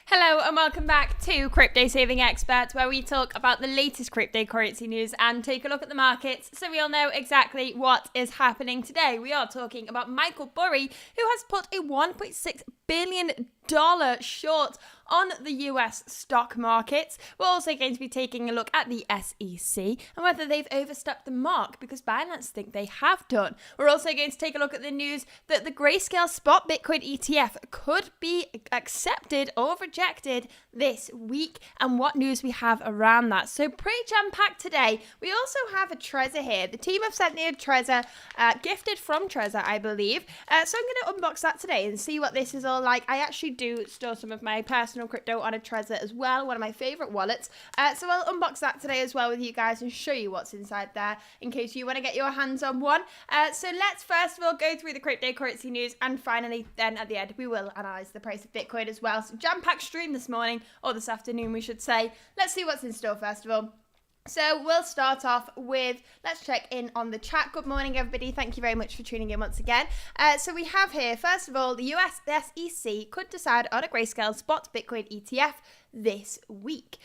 Hello and welcome back to Crypto Saving Experts, where we talk about the latest cryptocurrency news and take a look at the markets so we all know exactly what is happening today. We are talking about Michael Burry, who has put a $1.6 billion short on the US stock markets. We're also going to be taking a look at the SEC and whether they've overstepped the mark, because Binance think they have done. We're also going to take a look at the news that the Grayscale Spot Bitcoin ETF could be accepted or rejected this week and what news we have around that. So pretty jam-packed today. We also have a Trezor here. The team have sent me a Trezor, gifted from Trezor, I believe. So I'm going to unbox that today and see what this is all like. I actually do store some of my personal crypto on a Trezor as well, one of my favorite wallets. So I'll unbox that today as well with you guys and show you what's inside there in case you want to get your hands on one. So let's first of all go through the cryptocurrency news, and finally then at the end we will analyze the price of Bitcoin as well. So jam-packed stream this morning, or this afternoon we should say. Let's see what's in store first of all. So we'll start off with, let's check in on the chat. Good morning, everybody. Thank you very much for tuning in once again. So we have here, first of all, the US SEC could decide on a Grayscale Spot Bitcoin ETF this week.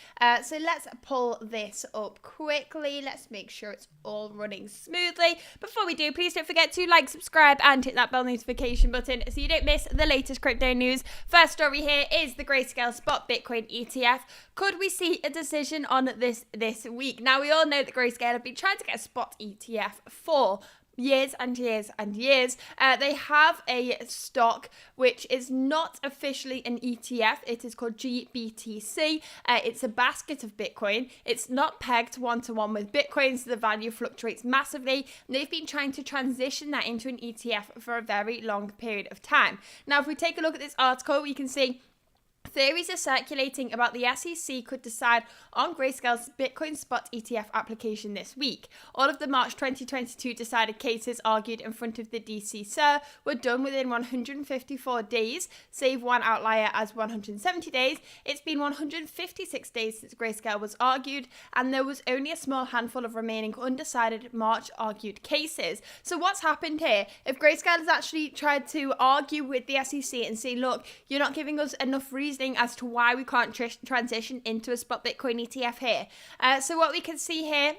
So let's pull this up quickly. Let's make sure it's all running smoothly. Before we do, please don't forget to like, subscribe, and hit that bell notification button so you don't miss the latest crypto news. First story here is the Grayscale Spot Bitcoin ETF. Could we see a decision on this week? Now, we all know that Grayscale have been trying to get a spot ETF for years and years and years. They have a stock which is not officially an ETF. It is called GBTC. It's a basket of Bitcoin. It's not pegged one-to-one with Bitcoin, so the value fluctuates massively. And they've been trying to transition that into an ETF for a very long period of time. Now, if we take a look at this article, we can see theories are circulating about the SEC could decide on Grayscale's Bitcoin Spot ETF application this week. All of the March 2022 decided cases argued in front of the DC SIR were done within 154 days, save one outlier as 170 days. It's been 156 days since Grayscale was argued, and there was only a small handful of remaining undecided March argued cases. So what's happened here? If Grayscale has actually tried to argue with the SEC and say, look, you're not giving us enough reasoning as to why we can't transition into a spot Bitcoin ETF here. So what we can see here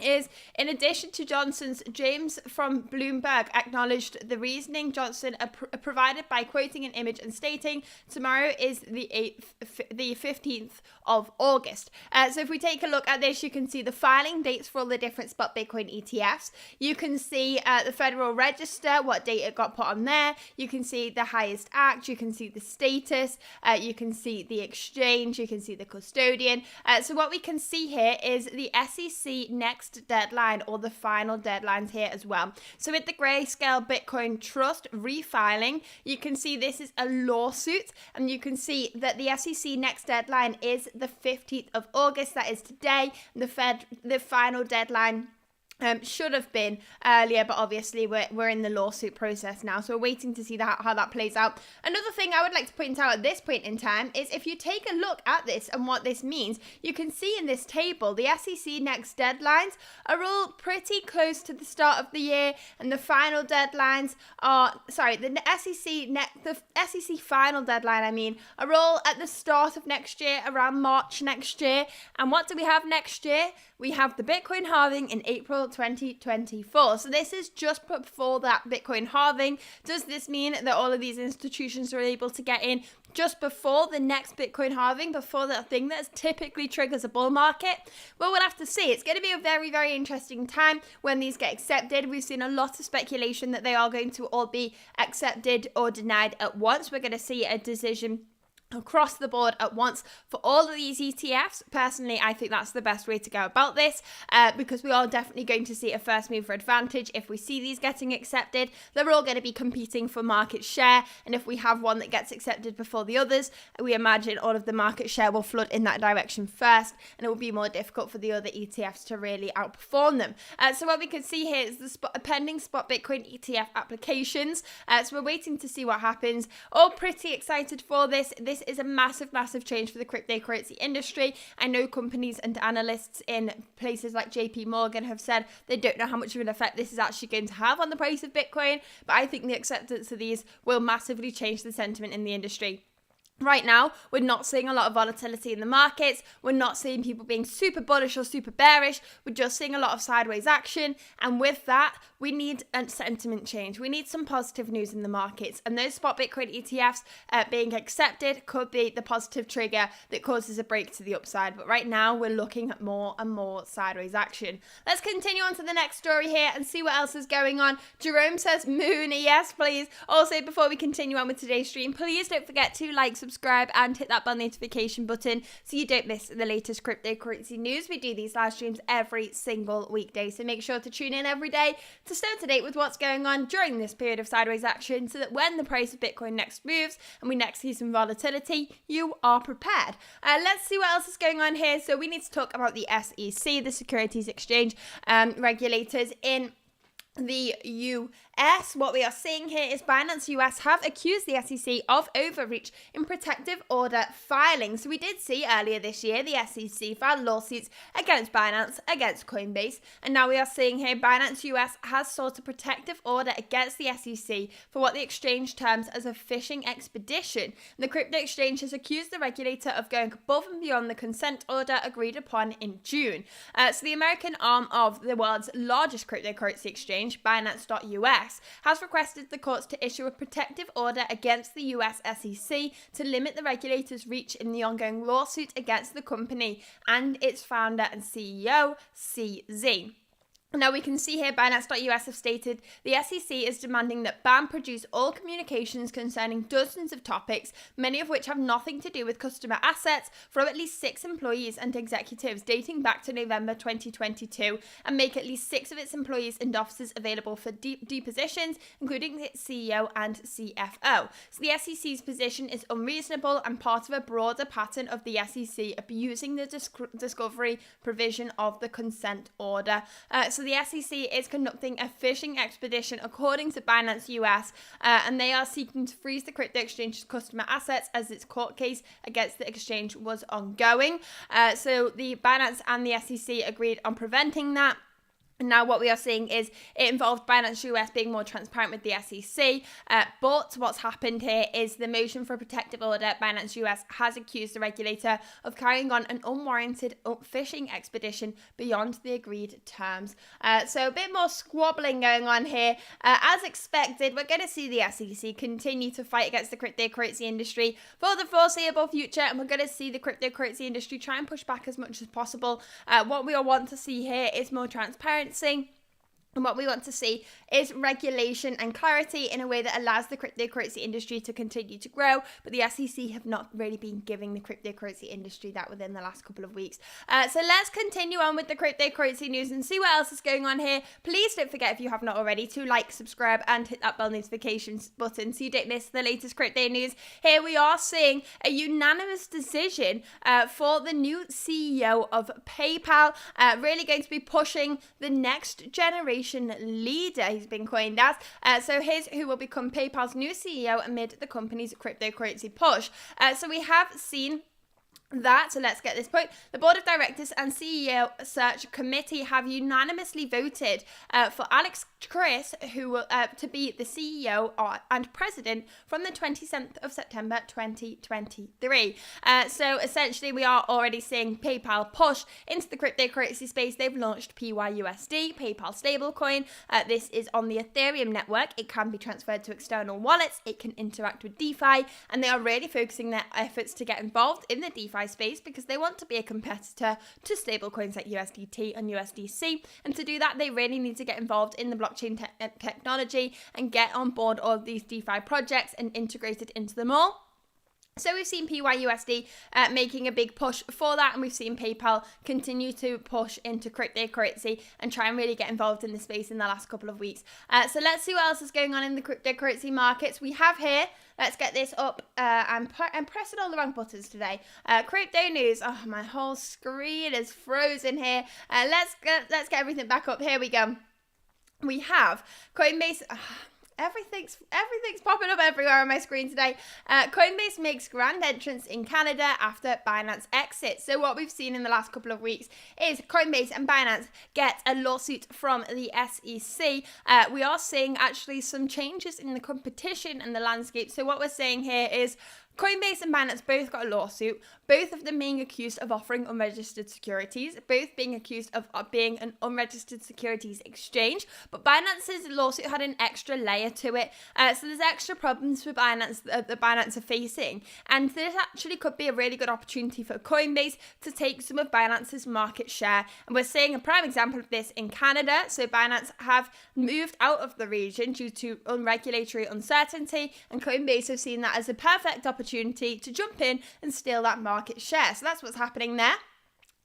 is, in addition to Johnson's, James from Bloomberg acknowledged the reasoning Johnson provided by quoting an image and stating, tomorrow is the 15th of August. So if we take a look at this, you can see the filing dates for all the different spot Bitcoin ETFs. You can see the Federal Register, what date it got put on there. You can see the highest act. You can see the status. You can see the exchange. You can see the custodian. So what we can see here is the SEC next deadline, or the final deadlines here as well. So with the Grayscale Bitcoin Trust refiling, you can see this is a lawsuit, and you can see that the SEC next deadline is the 15th of August. That is today. The final deadline should have been earlier, but obviously we're in the lawsuit process now, so we're waiting to see how that plays out. Another thing I would like to point out at this point in time is, if you take a look at this and what this means, you can see in this table the SEC next deadlines are all pretty close to the start of the year, and the final deadlines are, the SEC final deadline, are all at the start of next year, around March next year. And what do we have next year? We have the Bitcoin halving in April 2024. So this is just before that Bitcoin halving. Does this mean that all of these institutions are able to get in just before the next Bitcoin halving, before that thing that typically triggers a bull market? Well, we'll have to see. It's going to be a very, very interesting time when these get accepted. We've seen a lot of speculation that they are going to all be accepted or denied at once. We're going to see a decision across the board at once for all of these ETFs. Personally, I think that's the best way to go about this, because we are definitely going to see a first mover advantage if we see these getting accepted. They're all going to be competing for market share, and if we have one that gets accepted before the others, we imagine all of the market share will flood in that direction first, and it will be more difficult for the other ETFs to really outperform them. So what we can see here is the pending spot Bitcoin ETF applications. So we're waiting to see what happens. All pretty excited for this. This is a massive, massive change for the cryptocurrency industry. I know companies and analysts in places like JP Morgan have said they don't know how much of an effect this is actually going to have on the price of Bitcoin, but I think the acceptance of these will massively change the sentiment in the industry. Right now, we're not seeing a lot of volatility in the markets. We're not seeing people being super bullish or super bearish. We're just seeing a lot of sideways action. And with that, we need a sentiment change. We need some positive news in the markets. And those spot Bitcoin ETFs being accepted could be the positive trigger that causes a break to the upside. But right now, we're looking at more and more sideways action. Let's continue on to the next story here and see what else is going on. Jerome says, Moon, yes, please. Also, before we continue on with today's stream, please don't forget to like, subscribe and hit that bell notification button so you don't miss the latest cryptocurrency news. We do these live streams every single weekday, so make sure to tune in every day to stay up to date with what's going on during this period of sideways action, so that when the price of Bitcoin next moves and we next see some volatility, you are prepared. Let's see what else is going on here. So we need to talk about the SEC, the Securities Exchange regulators in the US. What we are seeing here is Binance US have accused the SEC of overreach in protective order filing. So we did see earlier this year the SEC filed lawsuits against Binance, against Coinbase, and now we are seeing here Binance US has sought a protective order against the SEC for what the exchange terms as a fishing expedition. The crypto exchange has accused the regulator of going above and beyond the consent order agreed upon in June. So the American arm of the world's largest cryptocurrency exchange, Binance US, has requested the courts to issue a protective order against the US SEC to limit the regulator's reach in the ongoing lawsuit against the company and its founder and CEO, CZ. Now we can see here Binance US have stated the SEC is demanding that BAM produce all communications concerning dozens of topics, many of which have nothing to do with customer assets, from at least 6 employees and executives dating back to November 2022, and make at least 6 of its employees and officers available for depositions, including its CEO and CFO. So the SEC's position is unreasonable and part of a broader pattern of the SEC abusing the discovery provision of the consent order. So the SEC is conducting a fishing expedition according to Binance US, and they are seeking to freeze the crypto exchange's customer assets as its court case against the exchange was ongoing. So the Binance and the SEC agreed on preventing that. Now what we are seeing is it involved Binance US being more transparent with the SEC, but what's happened here is the motion for a protective order. Binance US has accused the regulator of carrying on an unwarranted fishing expedition beyond the agreed terms. So a bit more squabbling going on here. As expected, we're going to see the SEC continue to fight against the cryptocurrency industry for the foreseeable future, and we're going to see the cryptocurrency industry try and push back as much as possible. What we all want to see here is more transparency. And what we want to see is regulation and clarity in a way that allows the cryptocurrency industry to continue to grow. But the SEC have not really been giving the cryptocurrency industry that within the last couple of weeks. So let's continue on with the cryptocurrency news and see what else is going on here. Please don't forget, if you have not already, to like, subscribe and hit that bell notifications button so you don't miss the latest crypto news. Here we are seeing a unanimous decision for the new CEO of PayPal, really going to be pushing the next generation leader, he's been coined as. So here's who will become PayPal's new CEO amid the company's cryptocurrency push. So we have seen that, so let's get this point. The board of directors and CEO search committee have unanimously voted for Alex Chris, who will to be the CEO and president from the 27th of September 2023. So essentially we are already seeing PayPal push into the cryptocurrency space. They've launched PYUSD, PayPal stablecoin. This is on the Ethereum network. It can be transferred to external wallets. It can interact with DeFi, and they are really focusing their efforts to get involved in the DeFi space because they want to be a competitor to stablecoins like USDT and USDC, and to do that they really need to get involved in the blockchain technology and get on board all of these DeFi projects and integrated into them all. So we've seen PYUSD making a big push for that, and we've seen PayPal continue to push into cryptocurrency and try and really get involved in the space in the last couple of weeks. So let's see what else is going on in the cryptocurrency markets. We have here, let's get this up. I'm pressing all the wrong buttons today. Crypto news. Oh, my whole screen is frozen here. Let's get everything back up. Here we go. We have Coinbase. Everything's popping up everywhere on my screen today. Coinbase makes grand entrance in Canada after Binance exit. So what we've seen in the last couple of weeks is Coinbase and Binance get a lawsuit from the SEC. We are seeing actually some changes in the competition and the landscape. So what we're saying here is Coinbase and Binance both got a lawsuit, both of them being accused of offering unregistered securities, both being accused of being an unregistered securities exchange. But Binance's lawsuit had an extra layer to it. So there's extra problems for Binance that Binance are facing. And this actually could be a really good opportunity for Coinbase to take some of Binance's market share. And we're seeing a prime example of this in Canada. So Binance have moved out of the region due to regulatory uncertainty, and Coinbase have seen that as a perfect opportunity to jump in and steal that market share. So that's what's happening there.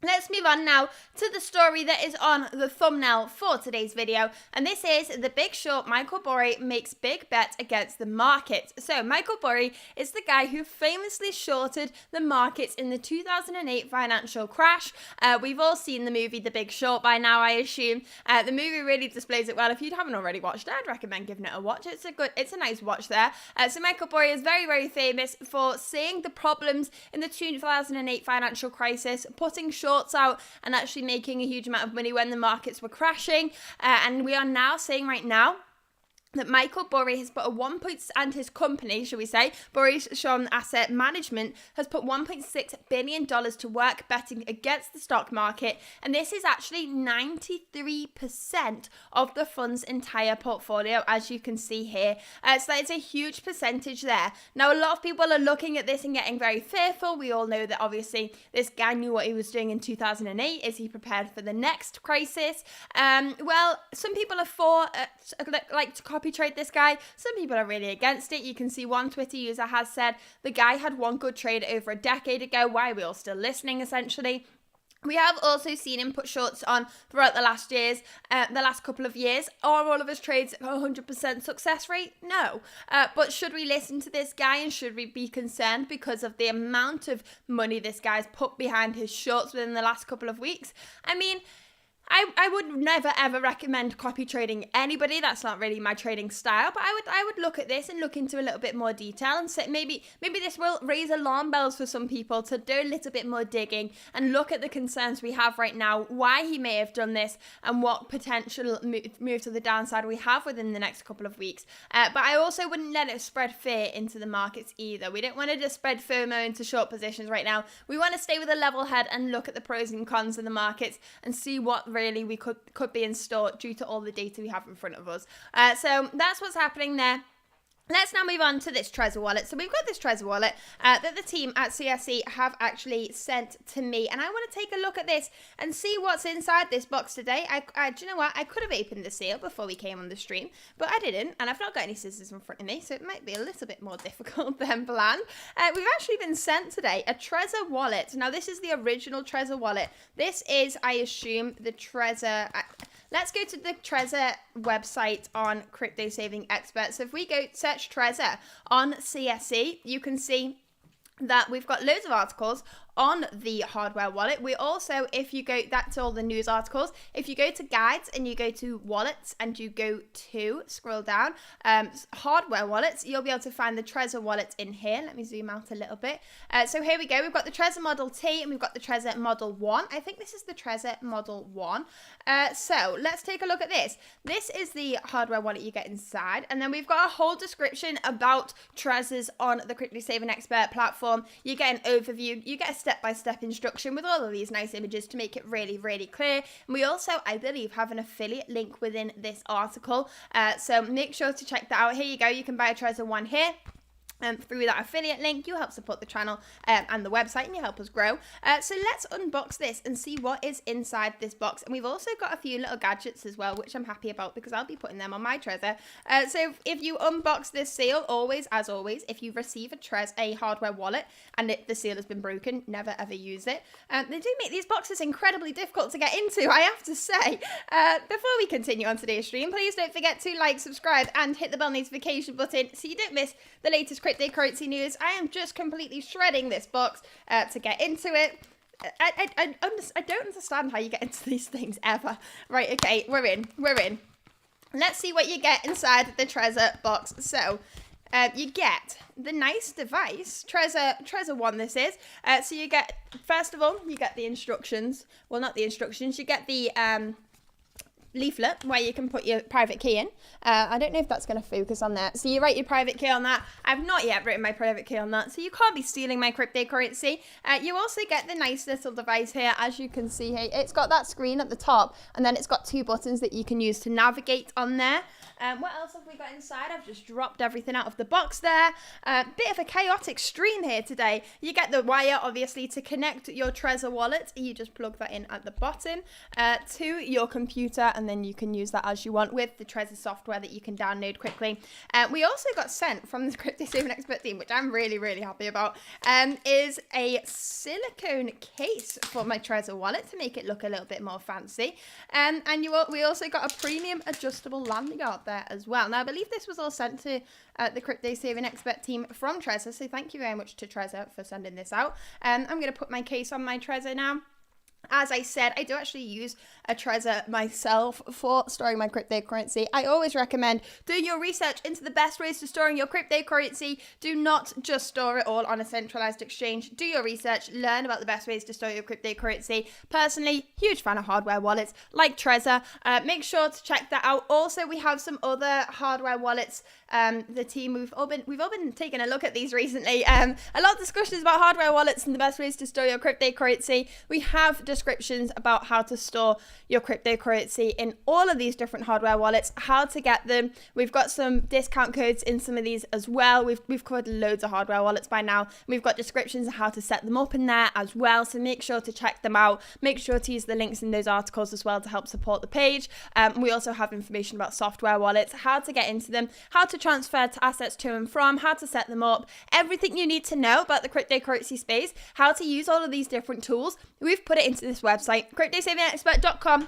Let's move on now to the story that is on the thumbnail for today's video. And this is The Big Short. Michael Burry makes big bet against the market. So Michael Burry is the guy who famously shorted the markets in the 2008 financial crash. We've all seen the movie The Big Short by now, I assume. The movie really displays it well. If you haven't already watched it, I'd recommend giving it a watch. It's a nice watch there. So Michael Burry is very, very famous for seeing the problems in the 2008 financial crisis, putting shorts out and actually making a huge amount of money when the markets were crashing. And we are now saying right now that Michael Burry has put and his company, shall we say, Burry's Sean Asset Management, has put $1.6 billion to work betting against the stock market. And this is actually 93% of the fund's entire portfolio, as you can see here. So that is a huge percentage there. Now, a lot of people are looking at this and getting very fearful. We all know that obviously this guy knew what he was doing in 2008. Is he prepared for the next crisis? Well, some people are like to copy trade this guy. Some people are really against it. You can see one Twitter user has said the guy had one good trade over a decade ago. Why are we all still listening, essentially? We have also seen him put shorts on throughout the last couple of years. Are all of his trades 100% success rate? No. But should we listen to this guy, and should we be concerned because of the amount of money this guy's put behind his shorts within the last couple of weeks? I mean, I would never ever recommend copy trading anybody. That's not really my trading style. But I would look at this and look into a little bit more detail and say maybe this will raise alarm bells for some people to do a little bit more digging and look at the concerns we have right now, why he may have done this, and what potential move to the downside we have within the next couple of weeks. But I also wouldn't let it spread fear into the markets either. We don't want to just spread FOMO into short positions right now. We want to stay with a level head and look at the pros and cons of the markets and see what really we could be in store due to all the data we have in front of us. So that's what's happening there. Let's now move on to this Trezor wallet. So we've got this Trezor wallet that the team at CSE have actually sent to me. And I want to take a look at this and see what's inside this box today. Do you know what? I could have opened the seal before we came on the stream, but I didn't. And I've not got any scissors in front of me, so it might be a little bit more difficult than planned. We've actually been sent today a Trezor wallet. Now, this is the original Trezor wallet. This is, I assume, the Trezor... Let's go to the Trezor website on Crypto Saving Experts. So if we go search Trezor on CSE, you can see that we've got loads of articles on the hardware wallet. We also, if you go, that's all the news articles. If you go to guides and you go to wallets and you go to, scroll down, hardware wallets, you'll be able to find the Trezor wallet in here. Let me zoom out a little bit. So here we go. We've got the Trezor Model T and we've got the Trezor Model 1. I think this is the Trezor Model 1. So let's take a look at this. This is the hardware wallet you get inside. And then we've got a whole description about Trezors on the Crypto Saving Expert platform. You get an overview. You get a step-by-step instruction with all of these nice images to make it really, really clear. And we also, I believe, have an affiliate link within this article. So make sure to check that out. Here you go. You can buy a Trezor 1 here. Through that affiliate link, you help support the channel and the website, and you help us grow. So let's unbox this and see what is inside this box. And we've also got a few little gadgets as well, which I'm happy about because I'll be putting them on my Trezor. So if you unbox this seal, as always, if you receive a hardware wallet and the seal has been broken, never ever use it. They do make these boxes incredibly difficult to get into, I have to say. Before we continue on today's stream, please don't forget to like, subscribe, and hit the bell notification button so you don't miss the latest cryptocurrency news. I am just completely shredding this box to get into it. I don't understand how you get into these things ever. Right, okay, we're in. Let's see what you get inside the Trezor box. So, you get the nice device, Trezor 1 this is. So you get, first of all, you get the instructions. Well, not the instructions, you get the leaflet where you can put your private key in. I don't know if that's going to focus on that. So you write your private key on that. I've not yet written my private key on that, so you can't be stealing my cryptocurrency. You also get the nice little device here, as you can see here. It's got that screen at the top, and then it's got 2 buttons that you can use to navigate on there. What else have we got inside? I've just dropped everything out of the box there. Bit of a chaotic stream here today. You get the wire, obviously, to connect your Trezor wallet. You just plug that in at the bottom to your computer, and then you can use that as you want with the Trezor software that you can download quickly. We also got sent from the Crypto Saving Expert team, which I'm really, really happy about, is a silicone case for my Trezor wallet to make it look a little bit more fancy. And we also got a premium adjustable lanyard there as well. Now, I believe this was all sent to the Crypto Saving Expert team from Trezor, so thank you very much to Trezor for sending this out. I'm going to put my case on my Trezor now. As I said, I do actually use a Trezor myself for storing my cryptocurrency. I always recommend doing your research into the best ways to storing your cryptocurrency. Do not just store it all on a centralized exchange. Do your research, learn about the best ways to store your cryptocurrency. Personally, huge fan of hardware wallets like Trezor. Make sure to check that out. Also, we have some other hardware wallets. The team, we've all been taking a look at these recently. A lot of discussions about hardware wallets and the best ways to store your cryptocurrency. We have descriptions about how to store your cryptocurrency in all of these different hardware wallets, how to get them. We've got some discount codes in some of these as well. We've covered loads of hardware wallets by now. We've got descriptions of how to set them up in there as well, so make sure to check them out. Make sure to use the links in those articles as well to help support the page. We also have information about software wallets, how to get into them, how to transfer to assets to and from, how to set them up, everything you need to know about the cryptocurrency space, how to use all of these different tools. We've put it into this website, cryptosavingexpert.com.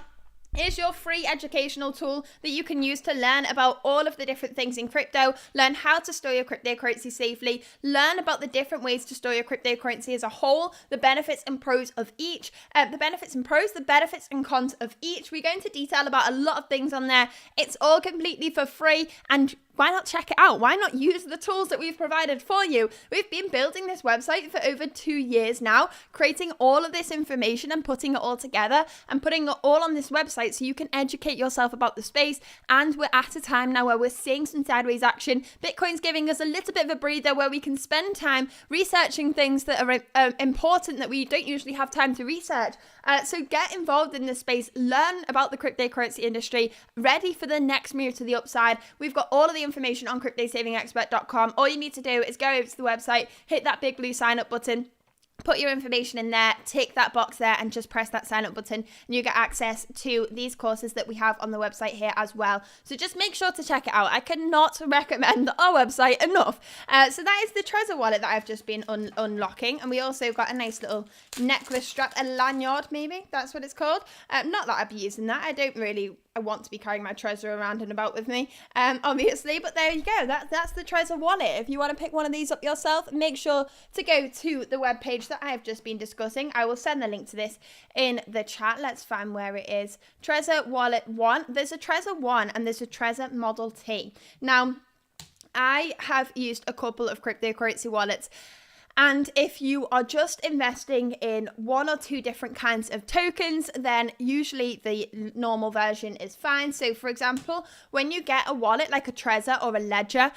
is your free educational tool that you can use to learn about all of the different things in crypto, learn how to store your cryptocurrency safely, learn about the different ways to store your cryptocurrency as a whole, the benefits and pros of each, the benefits and cons of each. We go into detail about a lot of things on there. It's all completely for free, and why not check it out? Why not use the tools that we've provided for you? We've been building this website for over 2 years now, creating all of this information and putting it all together and putting it all on this website so you can educate yourself about the space. And we're at a time now where we're seeing some sideways action. Bitcoin's giving us a little bit of a breather where we can spend time researching things that are important that we don't usually have time to research. So get involved in this space, learn about the cryptocurrency industry, ready for the next move to the upside. We've got all of the information on cryptosavingexpert.com. All you need to do is go over to the website, hit that big blue sign up button, put your information in there, tick that box there, and just press that sign up button, and you get access to these courses that we have on the website here as well. So just make sure to check it out. I cannot recommend our website enough. So that is the Trezor wallet that I've just been unlocking, and we also got a nice little necklace strap, a lanyard maybe, that's what it's called. Not that I'd be using that. I want to be carrying my Trezor around and about with me, obviously, but there you go. That's the Trezor wallet. If you want to pick one of these up yourself, make sure to go to the webpage that I have just been discussing. I will send the link to this in the chat. Let's find where it is. Trezor Wallet 1. There's a Trezor 1 and there's a Trezor Model T. Now, I have used a couple of cryptocurrency wallets. And if you are just investing in one or two different kinds of tokens, then usually the normal version is fine. So for example, when you get a wallet like a Trezor or a Ledger,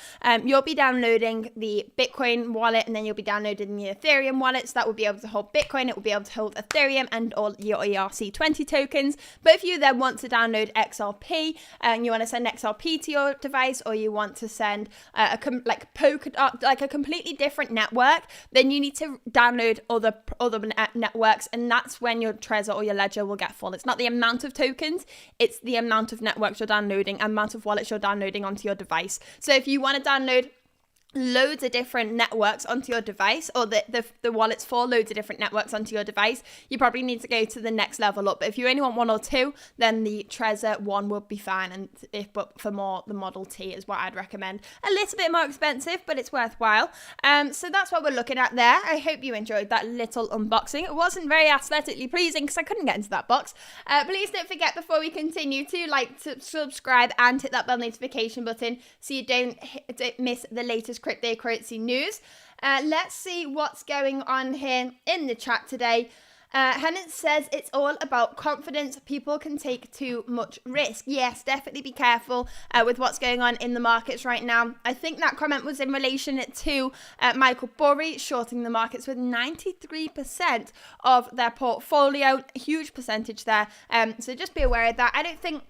you'll be downloading the Bitcoin wallet, and then you'll be downloading the Ethereum wallet. So that will be able to hold Bitcoin, it will be able to hold Ethereum and all your ERC20 tokens. But if you then want to download XRP and you want to send XRP to your device, or you want to send a completely different network, then you need to download other networks, and that's when your Trezor or your Ledger will get full. It's not the amount of tokens, it's the amount of networks you're downloading, amount of wallets you're downloading onto your device. So if you want to download loads of different networks onto your device, or the wallets for loads of different networks onto your device, you probably need to go to the next level up. But if you only want one or two, then the Trezor 1 would be fine, and but for more, the Model T is what I'd recommend. A little bit more expensive, but it's worthwhile. So that's what we're looking at there. I hope you enjoyed that little unboxing. It wasn't very aesthetically pleasing because I couldn't get into that box. Please don't forget, before we continue, to like, to subscribe and hit that bell notification button so you don't miss the latest cryptocurrency news. Let's see what's going on here in the chat today. Hennett says it's all about confidence. People can take too much risk. Yes, definitely be careful with what's going on in the markets right now. I think that comment was in relation to Michael Burry shorting the markets with 93% of their portfolio. A huge percentage there. So just be aware of that. I don't think,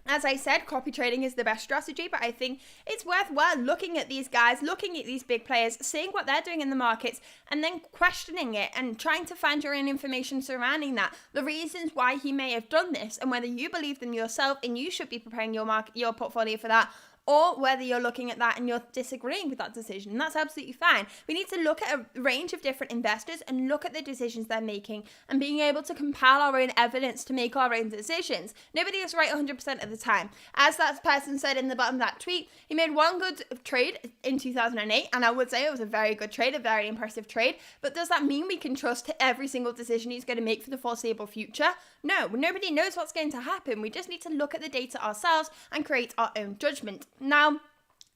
as I said, copy trading is the best strategy, but I think it's worthwhile looking at these guys, looking at these big players, seeing what they're doing in the markets, and then questioning it and trying to find your own information surrounding that. The reasons why he may have done this, and whether you believe them yourself and you should be preparing your portfolio for that, or whether you're looking at that and you're disagreeing with that decision. And that's absolutely fine. We need to look at a range of different investors and look at the decisions they're making and being able to compile our own evidence to make our own decisions. Nobody is right 100% of the time. As that person said in the bottom of that tweet, he made one good trade in 2008, and I would say it was a very good trade, a very impressive trade. But does that mean we can trust every single decision he's going to make for the foreseeable future? No, nobody knows what's going to happen. We just need to look at the data ourselves and create our own judgment. Now,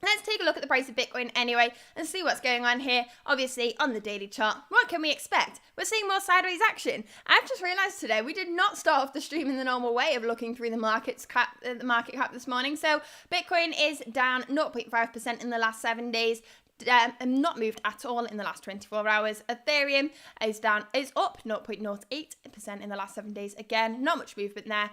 let's take a look at the price of Bitcoin anyway and see what's going on here. Obviously, on the daily chart, what can we expect? We're seeing more sideways action. I've just realized today we did not start off the stream in the normal way of looking through the market cap this morning. So Bitcoin is down 0.5% in the last 7 days. Not moved at all in the last 24 hours. Ethereum is up 0.08% in the last 7 days. Again, not much movement there.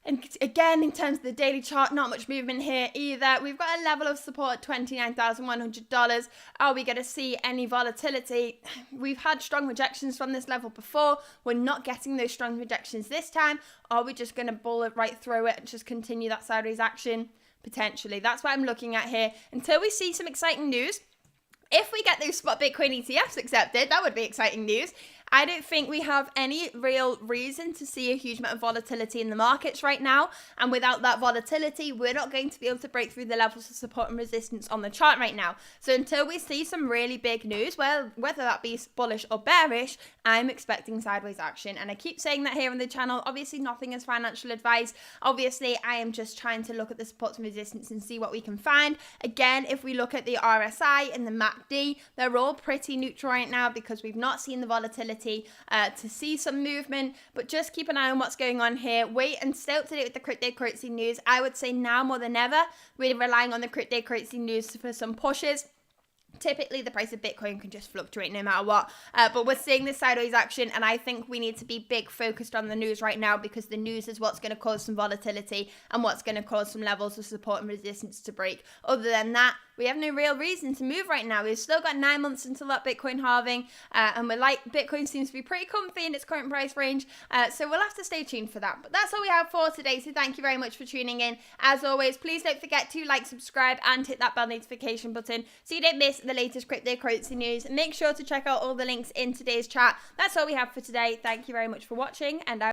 And again, in terms of the daily chart, not much movement here either. We've got a level of support at $29,100. Are we going to see any volatility? We've had strong rejections from this level before. We're not getting those strong rejections this time. Are we just going to bull it right through it and just continue that sideways action? Potentially. That's what I'm looking at here. Until we see some exciting news. If we get those spot Bitcoin ETFs accepted, that would be exciting news. I don't think we have any real reason to see a huge amount of volatility in the markets right now. And without that volatility, we're not going to be able to break through the levels of support and resistance on the chart right now. So until we see some really big news, well, whether that be bullish or bearish, I'm expecting sideways action. And I keep saying that here on the channel. Obviously, nothing is financial advice. Obviously, I am just trying to look at the supports and resistance and see what we can find. Again, if we look at the RSI and the MACD, they're all pretty neutral right now because we've not seen the volatility to see some movement, but just keep an eye on what's going on here. Wait and stay up to date with the cryptocurrency news. I would say now more than ever, we're relying on the cryptocurrency news for some pushes. Typically, the price of Bitcoin can just fluctuate no matter what, but we're seeing this sideways action, and I think we need to be big focused on the news right now because the news is what's going to cause some volatility and what's going to cause some levels of support and resistance to break. Other than that, we have no real reason to move right now. We've still got 9 months until that Bitcoin halving, and Bitcoin seems to be pretty comfy in its current price range, so we'll have to stay tuned for that. But that's all we have for today, so thank you very much for tuning in. As always, please don't forget to like, subscribe, and hit that bell notification button so you don't miss the latest cryptocurrency news. Make sure to check out all the links in today's chat. That's all we have for today. Thank you very much for watching, and